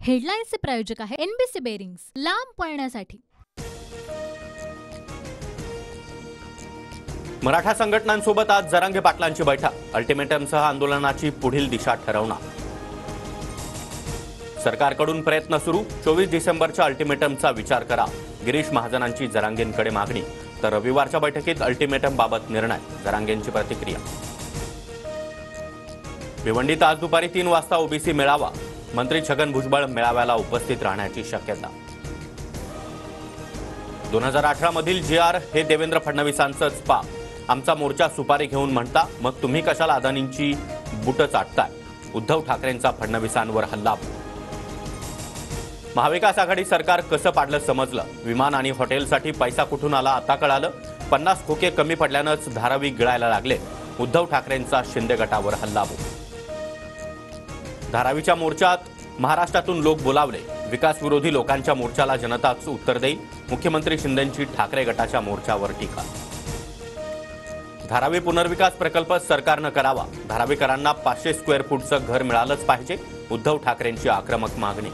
हेडलाईन्सचे प्रायोजक आहे NBC bearings, लांब पळण्यासाठी। मराठा संघटनांसोबत आज जरांगे पाटलांची बैठक। अल्टिमेटमसह आंदोलनाची पुढील दिशा ठरवणार। सरकारकडून प्रयत्न सुरू। 24 डिसेंबरच्या अल्टिमेटमचा विचार करा। गिरीश महाजनांची जरांगेंकडे मागणी। तर रविवारच्या बैठकीत अल्टिमेटम बाबत निर्णय। जरांगेंची प्रतिक्रिया। भिवंडीत आज दुपारी 3 वाजता ओबीसी मेळावा। मंत्री छगन भुजबळ मेळाव्याला उपस्थित राहण्याची शक्यता। 2018 मधील जीआर हे देवेंद्र फडणवीसांचंच पाप। आमचा मोर्चा सुपारी घेऊन म्हणता, मग तुम्ही कशाला अदानींची बुटं चाटताय? उद्धव ठाकरेंचा फडणवीसांवर हल्ला। महाविकास आघाडी सरकार कसं पाडलं समजलं। विमान आणि हॉटेलसाठी पैसा कुठून आला आता कळालं। 50 खोके कमी पडल्यानंच धारावी गिळायला लागले। उद्धव ठाकरेंचा शिंदे गटावर हल्लाबोल। धारावीच्या मोर्चात महाराष्ट्रातून लोक बोलावले। विकास विरोधी लोकांच्या मोर्चाला जनताच उत्तर देईल। मुख्यमंत्री शिंदेंची ठाकरे गटाच्या मोर्चावर टीका। धारावी पुनर्विकास प्रकल्प सरकारनं करावा। धारावीकरांना 500 स्क्वेअर फूटचं घर मिळालंच पाहिजे। उद्धव ठाकरेंची आक्रमक मागणी।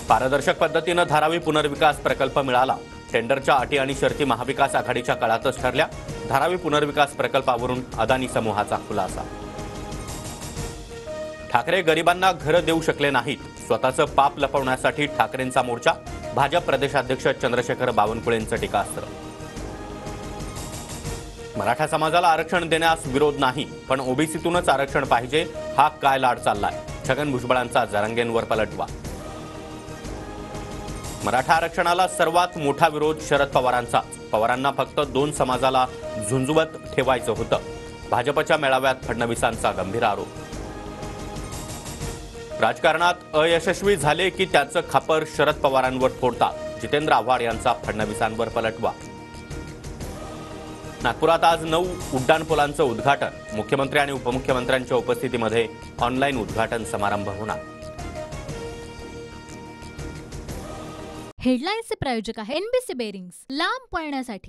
पारदर्शक पद्धतीनं धारावी पुनर्विकास प्रकल्प मिळाला। टेंडरच्या अटी आणि शर्ती महाविकास आघाडीच्या काळातच ठरल्या। धारावी पुनर्विकास प्रकल्पावरून अदानी समूहाचा खुलासा। ठाकरे गरिबांना घरं देऊ शकले नाहीत। स्वतःचं पाप लपवण्यासाठी ठाकरेंचा मोर्चा। भाजप प्रदेशाध्यक्ष चंद्रशेखर बावनकुळेंचं टीकास्त्र। मराठा समाजाला आरक्षण देण्यास विरोध नाही, पण ओबीसीतूनच आरक्षण पाहिजे। हा काय लाड चाललाय? छगन भुजबळांचा जरांगेंवर पलटवा। मराठा आरक्षणाला सर्वात मोठा विरोध शरद पवारांचा। पवारांना फक्त 2 समाजाला झुंजवत ठेवायचं होतं। भाजपच्या मेळाव्यात फडणवीसांचा गंभीर आरोप। राजकारणात अयशस्वी झाले की त्याचं खापर शरद पवारांवर फोडतात। जितेंद्र आव्हाड यांचा फडणवीसांवर पलटवा। नागपुरात आज 9 उड्डाणपुलांचं उद्घाटन। मुख्यमंत्री आणि उपमुख्यमंत्र्यांच्या उपस्थितीमध्ये ऑनलाईन उद्घाटन समारंभ होणार। हेडलाईन्सचे प्रायोजक आहे एनबीसी बेरिंग्स, लांब पळण्यासाठी।